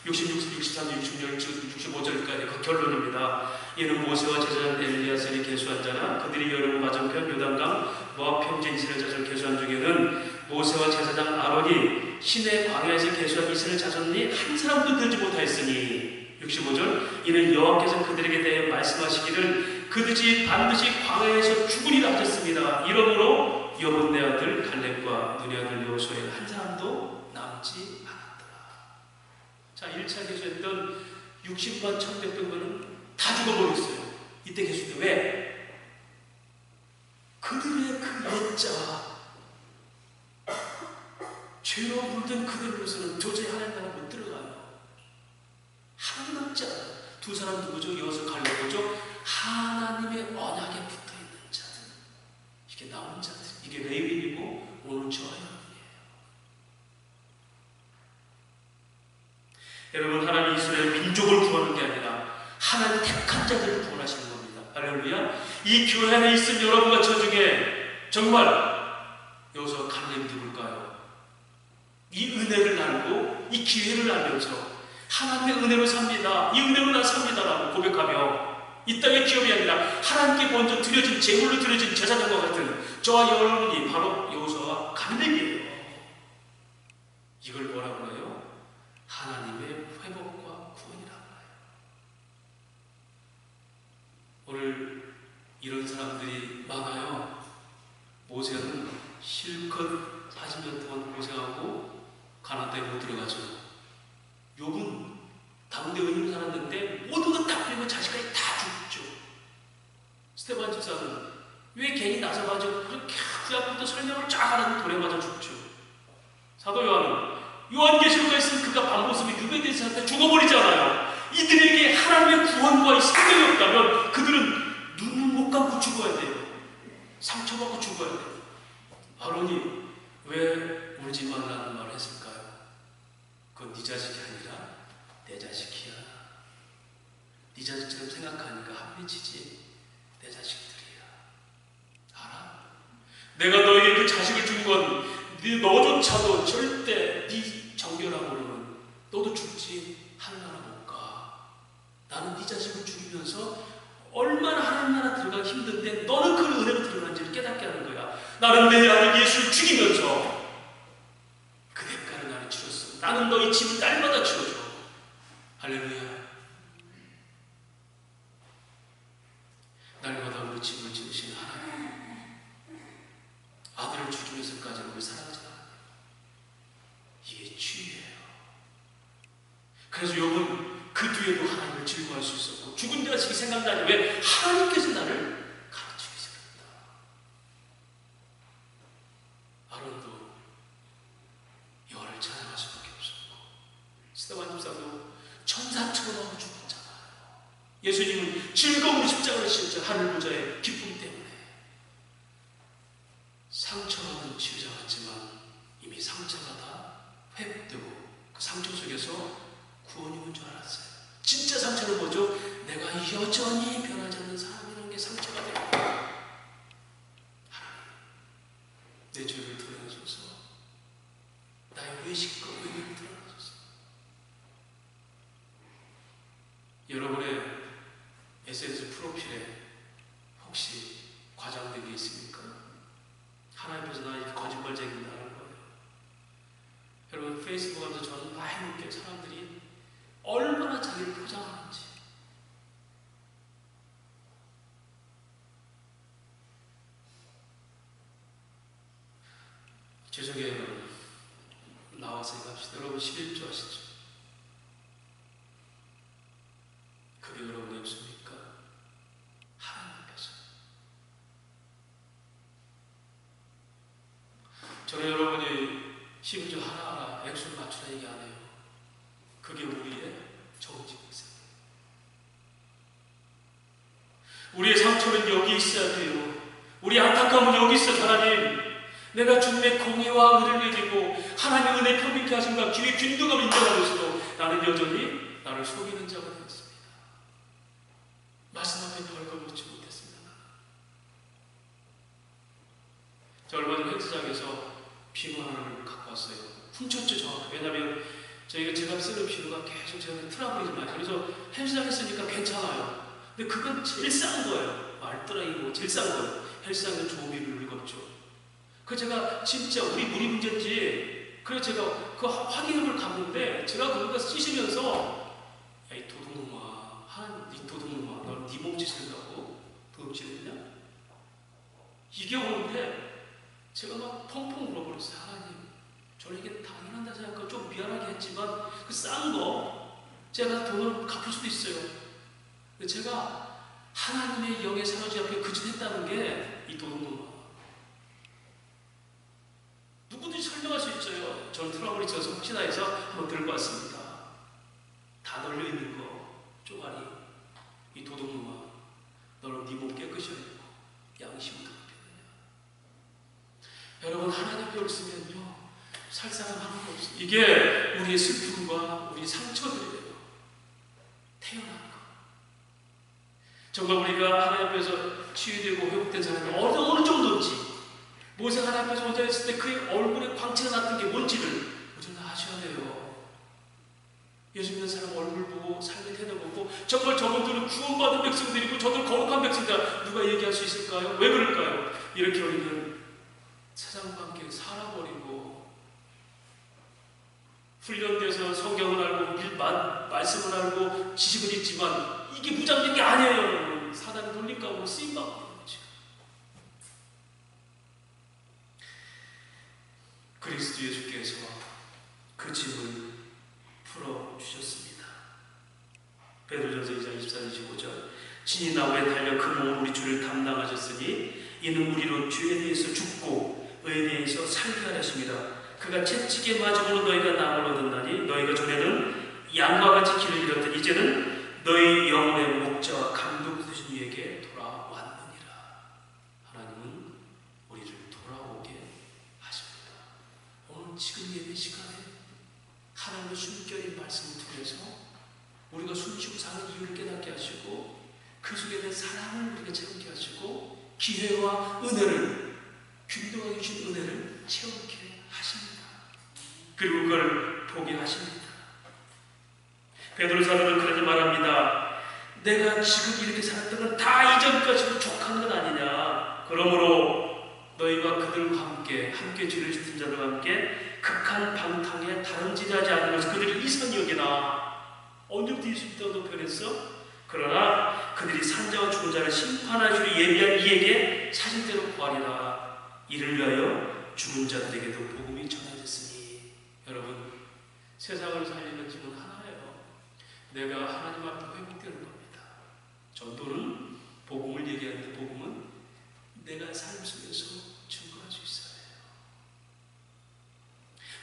66, 63, 66, 65절까지 그 결론입니다. 이는 모세와 제사장 엘리야셀이 계수한 자나 그들이 여름 맞은편 요단강 모압 평지 이스라엘 자손을 계수한 중에는 모세와 제사장 아론이 시내 광야에서 계수한 이스라엘 자손이 한 사람도 들지 못하였으니 65절 이는 여호와께서 그들에게 대해 말씀하시기를 그들이 반드시 광야에서 죽으리라 하셨습니다. 이러므로 여분네 아들 갈렙과 눈의 아들 여호수아의 한 사람도 남지 않았더라. 자, 1차 계수했던 60만 1,100명은 다 죽어버렸어요. 이때 계수때 왜? 그들의 그 옛자, 죄로 물든 그들로서는 도저히 하나님 나라 못 들어가요. 하나님 남지 않아요. 두 사람 누구죠? 여호수아 갈렙이죠? 하나님의 언약에 붙어있는 자들, 이게 남은 자들, 이게 레위인이고 오늘 저와 여러분, 하나님 이스라엘 민족을 구하는 게 아니라 하나님 택한 자들을 구원하시는 겁니다. 할렐루야. 이 교회 안에 있은 여러분과 저 중에 정말 여기서 갈렙이 누굴까요? 이 은혜를 알고 이 기회를 알면서 하나님의 은혜로 삽니다, 이 은혜로 난 삽니다라고 고백하며 이 땅의 기업이 아니라 하나님께 먼저 드려진 제물로 드려진 제사장과 같은 저와 여러분이 바로 여호수아와 갈렙이에요. 이걸 뭐라고 해요? 하나님의 회복과 구원이라고 해요. 오늘 이런 사람들이 많아요. 모세는 실컷 40년 동안 고생하고 가나안 땅에 못 들어가죠. 욥은 당대 의인 살았는데 모든 것 다 빼고 자식까지 다 죽죠. 스데반 집사는 왜 괜히 나서가지고 그렇게 구약부터 설명을 쫙 하라고 돌에 맞아 죽죠. 사도 요한은 요한계시록에 있으면 그가 반모습이 600년 살때 죽어버리잖아요. 이들에게 하나님의 구원과 생명이 없다면 그들은 눈을 못 감고 죽어야 돼요. 상처받고 죽어야 돼요. 아론이 왜 울지 말라는 말을 했을까요? 그건 네 자식이 아니라 내 자식이야. 네 자식처럼 생각하니까 합리치지. 내 자식들이야. 알아? 내가 너에게 그 자식을 준 건 너조차도 절대 네 정결함으로는 너도 죽지 하늘나라 못 가. 나는 네 자식을 죽이면서 얼마나 하나님 나라 들어가기 힘든데 너는 그 은혜로 들어간지를 깨닫게 하는 거야. 나는 내 아들 예수를 죽이면서 그 대가를 나는 치렀어. 나는 너희 짐을 딸마다 치워줘. 할렐루야. 날마다 우리 짐을 지으신 하나님, 아들을 죽이면서까지 우리 사랑하지 않아요. 이게 주의예요. 그래서 욥은 그 뒤에도 하나님을 즐거워할 수 있었고 죽은 자식이 생각나니 왜? 하나님께서 나를 가르치기 시작했다. 아론도 여호와를 찬양할 수밖에 없었고 스데반 집사도 천사처럼 하고 죽었잖아요. 예수님은 즐거운 십자가를 지었죠. 하늘 보좌의 기쁨 때문에. 상처받은 치유자 같지만 이미 상처가 다 회복되고 그 상처 속에서 구원이 온 줄 알았어요. 진짜 상처는 뭐죠? 내가 여전히 변하지 않는 사람이라는 게 상처가 돼요. 하나님, 내 죄를 드러내소서. 나의 외식과 의를 드러내소서. 여러분의 SNS 프로필에 혹시 과장된 게 있습니까? 하나님 앞에서 나 이렇게 거짓말쟁이다 하는 거예요. 여러분 페이스북 하면서 저는 많이 느껴요. 사람들이 얼마나 자기를 포장하는지. 죄송해요. 나와서 이거 합시다. 여러분 11조 아시죠? 그게 여러분의 역수입니까? 하나님 앞에서. 저는 여러분이 11조 하나하나 액수를 맞추라 얘기 안 해요. 그게 우리의 정직이세요. 우리의 상처는 여기 있어야 돼요. 우리 안타까움은 여기 있어요. 하나님, 내가 주님의 공의와 의를 이기고 하나님의 은혜 편민케 하심과 주의 균등함을 인정하면서도 나는 여전히 나를 속이는 자가 되었습니다. 말씀 앞에 벌거벗지 못했습니다. 저 얼마 전 헬스장에서 비누 하나를 갖고 왔어요. 훔쳤죠, 정확히. 왜냐하면 제가 쓰는 비누가 계속 제가 트러블이 좀 많아요. 그래서 헬스장에 쓰니까 괜찮아요. 근데 그건 제일 싼 거예요. 말더라이고 제일 싼 거예요. 헬스장은 조미를 읽었죠. 그 제가 진짜 우리 물이 문제인지, 그래서 제가 그 확인을 갔는데 제가 그거 씻으면서 야, 이 도둑놈아, 이 도둑놈아, 너 네 몸짓을 한다고 도둑질했냐? 이게 오는데 제가 막 펑펑 울어버렸어요. 하나님, 저는 이게 당연한다 생각하고 좀 미안하게 했지만 그 싼 거 제가 돈을 갚을 수도 있어요. 근데 제가 하나님의 영에 사로잡혀 앞에 그 짓 했다는 게 이 도둑놈아. 누구든지 설명할 수 있어요. 저는 트러블이 있어서 혹시나 해서 한번 들고 왔습니다. 다 널려 있는 거 쪼가리. 이 도둑놈아, 너는 네 몸 깨끗이 해놓고 양심도 급했느냐. 여러분, 하나님 벽을 쓰면요 살 사람 하나도 없어요. 이게 우리의 슬픔과 우리 상처들이에요. 태어난 거. 정말 우리가 하나님 앞에서 치유되고 회복된 사람이 어느 정도인지, 모세 하나님 앞에서 혼자 있을 때 그의 얼굴에 광채가 났던 게 뭔지를 우리는 아셔야 돼요. 예수 믿는 사람 얼굴 보고 삶의 태도 보고 정말 저분들은 구원받은 백성들이고 저들 거룩한 백성이다 누가 얘기할 수 있을까요? 왜 그럴까요? 이렇게 우리는 세상과 함께 살아버리고 훈련돼서 성경을 알고 말씀을 알고 지식은 있지만 이게 무장된 게 아니에요. 여러분. 사단의 놀림감으로 쓰임받고 그리스도 예수께서 그 짐을 풀어주셨습니다. 베드로전서 2장 24-25절 친히 나무에 달려 그 몸을 우리 주를 담당하셨으니 이는 우리로 죄에 대해서 죽고 의에 대해서 살게 하셨습니다. 그가 채찍에 맞음으로 너희가 나음을 얻었나니 너희가 전에는 양과 같이 길을 잃었더니 이제는 너희 영혼의 목자와 감독 되신 이에게 돌아왔느니라. 하나님은 우리를 돌아오게 하십니다. 오늘 지금 예배 시간에 하나님의 숨결인 말씀을 통해서 우리가 숨쉬고 사는 이유를 깨닫게 하시고 그 속에 대한 사랑을 우리가 채우게 하시고 기회와 은혜를 균등하게 주신 은혜를 채우게 하십니다. 그리고 그걸 보게 하십니다. 베드로 사도는 그렇게 말합니다. 내가 지금 이렇게 살았던 건 다 이전까지로 족한 건 아니냐. 그러므로 너희가 그들과 함께 죄를 짓은 자들과 함께 극한 방탕에 다름질하지 않는 것을 그들이 이상히 여기나. 언제부터 예수님도 표현했어? 그러나 그들이 산자와 죽은 자를 심판하시려 예비한 이에게 사실대로 구하리라. 이를 위하여 죽은 자들에게도 복음이 전해졌으니. 여러분, 세상을 살리는 힘은 하나예요. 내가 하나님 앞에 회복되는 겁니다. 전도는 복음을 얘기하는데 복음은 내가 삶 속에서 증거할 수 있어야 해요.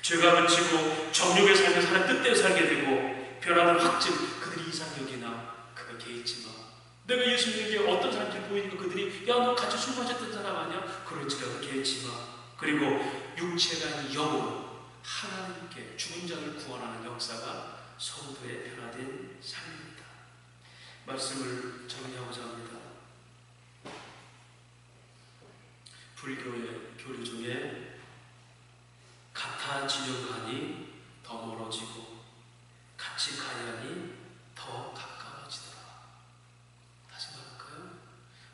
죄가 그치고 정욕의 삶을 사는 뜻대로 살게 되고 변하는 확증, 그들이 이상적이나 그가 개의치 마. 내가 예수 믿는 게 어떤 사람들이 보이니까 그들이 야, 너 같이 술 마셨던 사람 아니야? 그렇지 않아, 개의치 마. 그리고 육체가 아닌 영으로 하나님께 죽은 자를 구원하는 역사가 성도의 변화된 삶입니다. 말씀을 정리하고자 합니다. 불교의 교리 중에 같아지려고 하니 더 멀어지고 같이 가야 하니 더 가까워지더라. 다시 말할까요?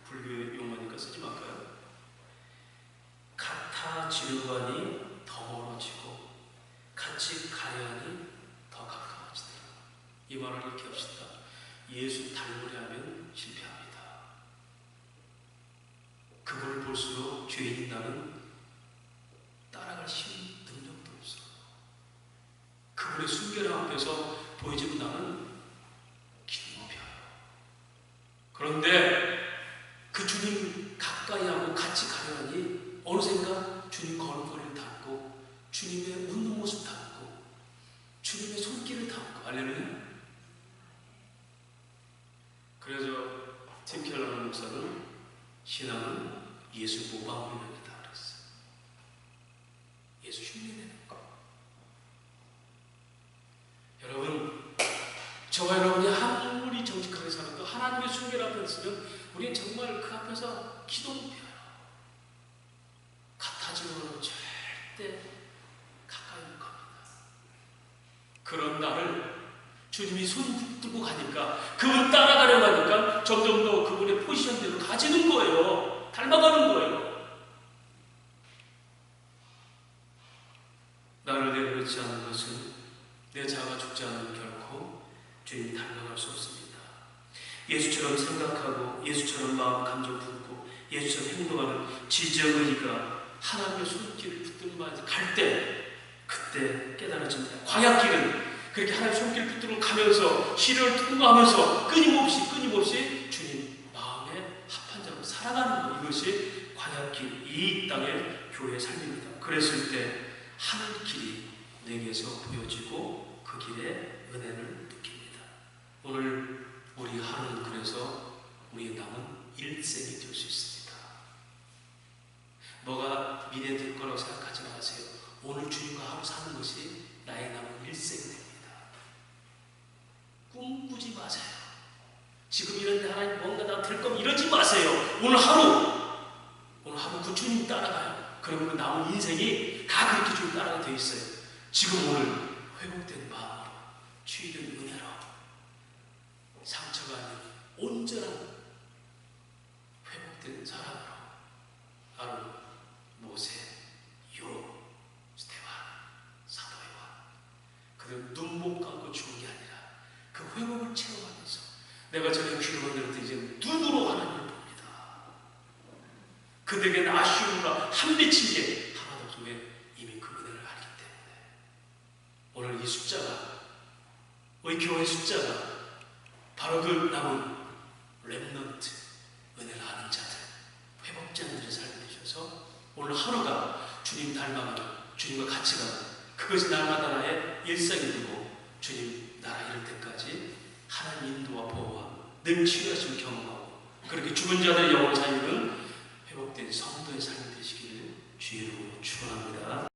불교의 용어니까 쓰지 말까요? 같아지려고 하니 더 멀어지고 같이 가야 하니 더 가까워지더라. 이 말을 이렇게 합시다. 예수 닮으려 하면 실패합니다. 그걸 볼수록 죄인인 나는 따라갈 힘, 능력도 없어. 그분의 순결함 앞에서 보이지는 나는 기도 못 펴요. 그런데 그 주님 가까이 하고 같이 가려니 어느샌가 주님 걸음걸이를 담고 주님의 웃는 모습 담고 주님의 손길을 담고 알렐루야. 그래서 팀 켈러는 목사는 신앙은 예수 모방 훈련이다 그랬어요. 예수 흉내내는 거. 여러분, 저와 여러분이 아무리 정직하게 살아도 하나님의 순결 앞에 있으면 우리는 정말 그 앞에서 기도 못 펴요. 같아지면 절대 가까이 못 갑니다. 그런 나를 주님이 손 붙들고 가니까 그분 따라가려고 하니까 점점 더 그분의 포지션대로 가지는 거예요. 닮아가는 거예요. 나를 내버리지 않는 것은 내 자아가 죽지 않으면 결코 주님 닮아갈 수 없습니다. 예수처럼 생각하고 예수처럼 마음 감정 품고 예수처럼 행동하는 지정의가 하나님의 손길을 붙들고 갈 때 그때 깨달아집니다. 광야길은 그렇게 하나님의 손길 붙들고 가면서 시련을 통과하면서 끊임없이 주님 마음에 합한 자로 살아가는 것, 이것이 광야길, 이 땅의 교회의 삶입니다. 그랬을 때 하늘길이 내게서 보여지고 그 길에 은혜를 느낍니다. 오늘 우리 하루는 그래서 우리의 남은 일생이 될 수 있습니다. 뭐가 미래에 될 거라고 생각하지 마세요. 오늘 주님과 하루 사는 것이 나의 남은 일생이 됩니다. 꿈꾸지 마세요. 지금 이런데 하나님 뭔가 나 될 거면 이러지 마세요. 오늘 하루 그 주님 따라가요. 그러면 그 남은 인생이 다 그렇게 주님 따라가 되어 있어요. 지금 오늘 회복된 마음으로 주의된 은혜로 상처가 아닌 온전한 회복된 사람으로 바로 모세, 요, 스테반, 사도 요한 그들 눈못 감고 죽은 게 아니라 그 회복을 체험하면서 내가 전에 귀로 만들었던 이제 눈으로 하나님을 봅니다. 그들에게는 아쉬움과 한 맺힌 게 하나도 없음에 이미 그 은혜를 알기 때문에 오늘 이 숫자가 우리 교회 숫자가 바로 그 남은 렘넌트 은혜를 아는 자들 회복자들의 삶이 되셔서 오늘 하루가 주님 닮아가는 주님과 같이 가는 그것이 날마다 나의 일상이 되고 주님 나라 이룰 때까지 하나님 인도와 보호와 늘 치유하심을 경험하고 그렇게 죽은 자들의 영혼을 살리는 회복된 성도의 삶이 되시기를 주의로 축원합니다.